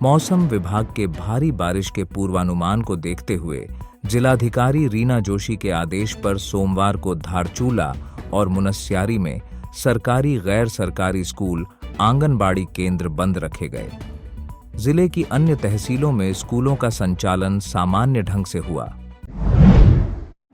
मौसम विभाग के भारी बारिश के पूर्वानुमान को देखते हुए जिलाधिकारी रीना जोशी के आदेश पर सोमवार को धारचूला और मुनस्यारी में सरकारी गैर सरकारी स्कूल, आंगनबाड़ी केंद्र बंद रखे गए। जिले की अन्य तहसीलों में स्कूलों का संचालन सामान्य ढंग से हुआ।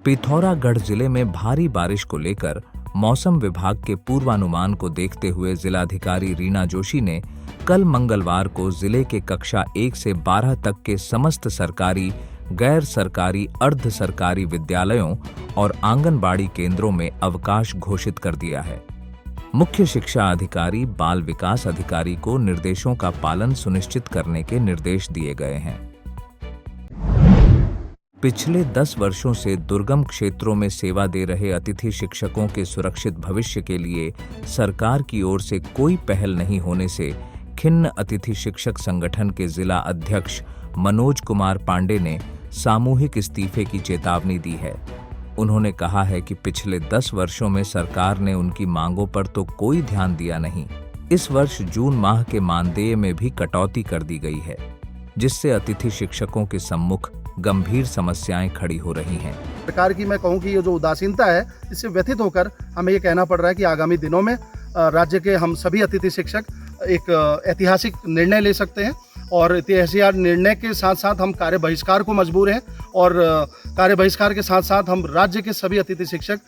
पिथौरागढ़ जिले में भारी बारिश को लेकर मौसम विभाग के पूर्वानुमान को देखते हुए जिलाधिकारी रीना जोशी ने कल मंगलवार को जिले के कक्षा 1 से 12 तक के समस्त सरकारी, गैर सरकारी, अर्ध सरकारी विद्यालयों और आंगनबाड़ी केंद्रों में अवकाश घोषित कर दिया है। मुख्य शिक्षा अधिकारी, बाल विकास अधिकारी को निर्देशों का पालन सुनिश्चित करने के निर्देश दिए गए हैं। पिछले 10 वर्षों से दुर्गम क्षेत्रों में सेवा दे रहे अतिथि शिक्षकों के सुरक्षित भविष्य के लिए सरकार की ओर से कोई पहल नहीं होने से खिन्न अतिथि शिक्षक संगठन के जिला अध्यक्ष मनोज कुमार पांडे ने सामूहिक इस्तीफे की चेतावनी दी है। उन्होंने कहा है कि पिछले 10 वर्षों में सरकार ने उनकी मांगों पर तो कोई ध्यान दिया नहीं। इस वर्ष जून माह के मानदेय में भी कटौती कर दी गई है, जिससे अतिथि शिक्षकों के सम्मुख गंभीर समस्याएं खड़ी हो रही हैं। सरकार की मैं कहूं कि ये जो उदासीनता है, इससे व्यथित होकर हमें ये कहना पड़ रहा है कि आगामी दिनों में राज्य के हम सभी अतिथि शिक्षक एक ऐतिहासिक निर्णय ले सकते हैं और ऐतिहासिक निर्णय के साथ साथ हम कार्य बहिष्कार को मजबूर हैं और कार्य बहिष्कार के साथ साथ हम राज्य के सभी अतिथि शिक्षक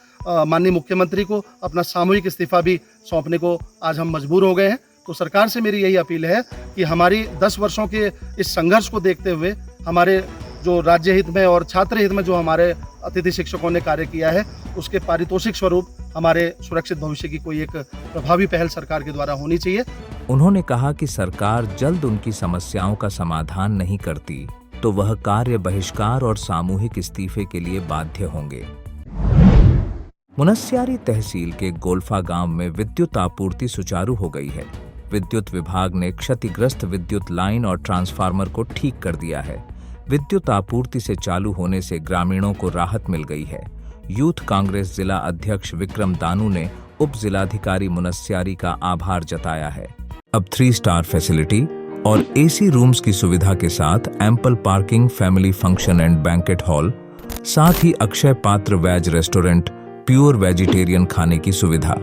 माननीय मुख्यमंत्री को अपना सामूहिक इस्तीफा भी सौंपने को आज हम मजबूर हो गए हैं। तो सरकार से मेरी यही अपील है कि हमारी 10 वर्षों के इस संघर्ष को देखते हुए हमारे जो राज्य हित में और छात्र हित में जो हमारे अतिथि शिक्षकों ने कार्य किया है, उसके पारितोषिक स्वरूप हमारे सुरक्षित भविष्य की कोई एक प्रभावी पहल सरकार के द्वारा होनी चाहिए। उन्होंने कहा कि सरकार जल्द उनकी समस्याओं का समाधान नहीं करती तो वह कार्य बहिष्कार और सामूहिक इस्तीफे के लिए बाध्य होंगे। मुनस्यारी तहसील के गोल्फा गांव में विद्युत आपूर्ति सुचारू हो गई है। विद्युत विभाग ने क्षतिग्रस्त विद्युत लाइन और ट्रांसफार्मर को ठीक कर दिया है। विद्युत आपूर्ति से चालू होने से ग्रामीणों को राहत मिल गई है। यूथ कांग्रेस जिला अध्यक्ष विक्रम दानू ने उप जिलाधिकारी मुनस्यारी का आभार जताया है। अब 3 स्टार फैसिलिटी और एसी रूम्स की सुविधा के साथ ample parking, family function and banquet hall, साथ ही अक्षय पात्र वेज रेस्टोरेंट, प्योर वेजिटेरियन खाने की सुविधा।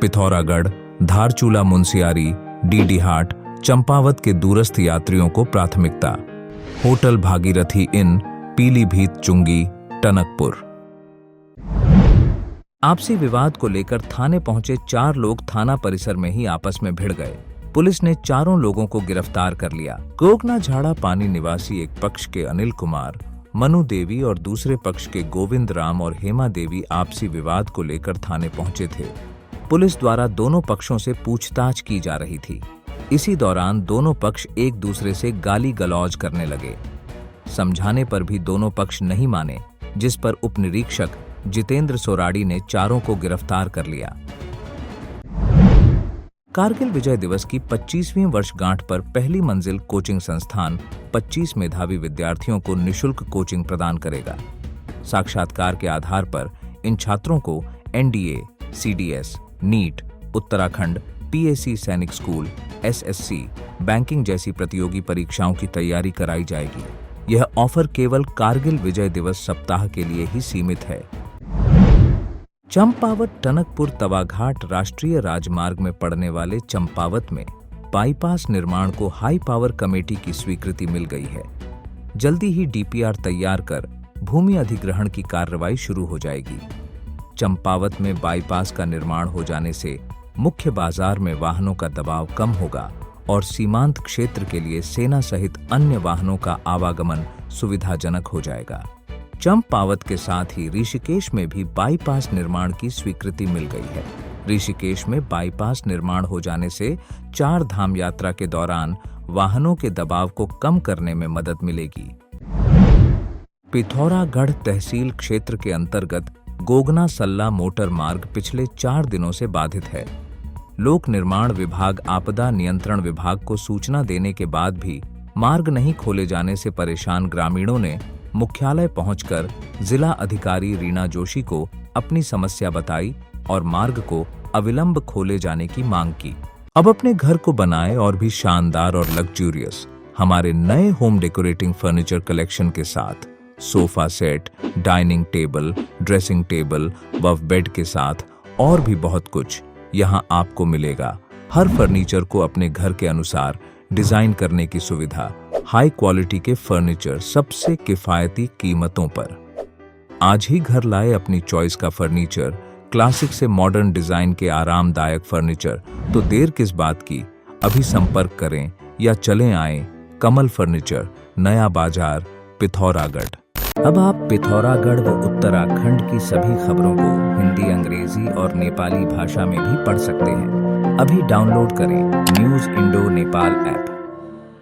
पिथौरागढ़, धारचूला, मुनस्यारी, डीडी हाट, चंपावत के दूरस्थ यात्रियों को प्राथमिकता। होटल भागीरथी इन, पीलीभीत, चुंगी, टनकपुर। आपसी विवाद को लेकर थाने पहुंचे 4 लोग थाना परिसर में ही आपस में भिड़ गए। पुलिस ने चारों लोगों को गिरफ्तार कर लिया। गोगना झाड़ा पानी निवासी एक पक्ष के अनिल कुमार, मनु देवी और दूसरे पक्ष के गोविंद राम और हेमा देवी आपसी विवाद को लेकर थाने पहुंचे थे। पुलिस द्वारा दोनों पक्षों से पूछताछ की जा रही थी। इसी दौरान दोनों पक्ष एक दूसरे से गाली गलौज करने लगे। समझाने पर भी दोनों पक्ष नहीं माने, जिस पर उप निरीक्षक जितेंद्र सोराड़ी ने चारों को गिरफ्तार कर लिया। कारगिल विजय दिवस की 25वीं वर्षगांठ पर पहली मंजिल कोचिंग संस्थान 25 मेधावी विद्यार्थियों को निःशुल्क कोचिंग प्रदान करेगा। साक्षात्कार के आधार पर इन छात्रों को NDA, CDS, NEET, Uttarakhand, PAC Sainik School, SSC, banking जैसी प्रतियोगी परीक्षाओं की तैयारी कराई जाएगी। यह ऑफर केवल कारगिल विजय दिवस सप्ताह के लिए ही सीमित है। चंपावत टनकपुर तवाघाट राष्ट्रीय राजमार्ग में पड़ने वाले चंपावत में बाईपास निर्माण को हाई पावर कमेटी की स्वीकृति मिल गई है। जल्दी ही डीपीआर तैयार कर भूमि अधिग्रहण की कार्रवाई शुरू हो जाएगी। चंपावत में बाईपास का निर्माण हो जाने से मुख्य बाजार में वाहनों का दबाव कम होगा और सीमांत क्षेत्र के लिए सेना सहित अन्य वाहनों का आवागमन सुविधाजनक हो जाएगा। चंपावत के साथ ही ऋषिकेश में भी बाईपास निर्माण की स्वीकृति मिल गई है। ऋषिकेश में बाईपास निर्माण हो जाने से 4 धाम यात्रा के दौरान वाहनों के दबाव को कम करने में मदद मिलेगी। पिथौरागढ़ तहसील क्षेत्र के अंतर्गत गोगना सल्ला मोटर मार्ग पिछले 4 दिनों से बाधित है। लोक निर्माण विभाग, आपदा नियंत्रण विभाग को सूचना देने के बाद भी मार्ग नहीं खोले जाने से परेशान ग्रामीणों ने मुख्यालय पहुंचकर जिला अधिकारी रीना जोशी को अपनी समस्या बताई और मार्ग को अविलंब खोले जाने की मांग की। अब अपने घर को बनाए और भी शानदार और लग्जूरियस। हमारे नए होम डेकोरेटिंग फर्नीचर कलेक्शन के साथ sofa set, dining table, dressing table व बेड के साथ और भी बहुत कुछ यहाँ आपको मिलेगा। हर फर्नीचर को अपने घर के अनुसार डिजाइन करने की सुविधा, हाई क्वालिटी के फर्नीचर सबसे किफायती कीमतों पर। आज ही घर लाए अपनी चॉइस का फर्नीचर, क्लासिक से मॉडर्न डिजाइन के आरामदायक फर्नीचर। तो देर किस बात की, अभी संपर्क करें या चलें आएं कमल फर्नीचर, नया बाजार, पिथौरागढ़। अब आप पिथौरागढ़ व उत्तराखंड की सभी खबरों को हिंदी, अंग्रेजी और नेपाली भाषा में भी पढ़ सकते हैं। अभी डाउनलोड करें न्यूज़ इंडो नेपाल ऐप।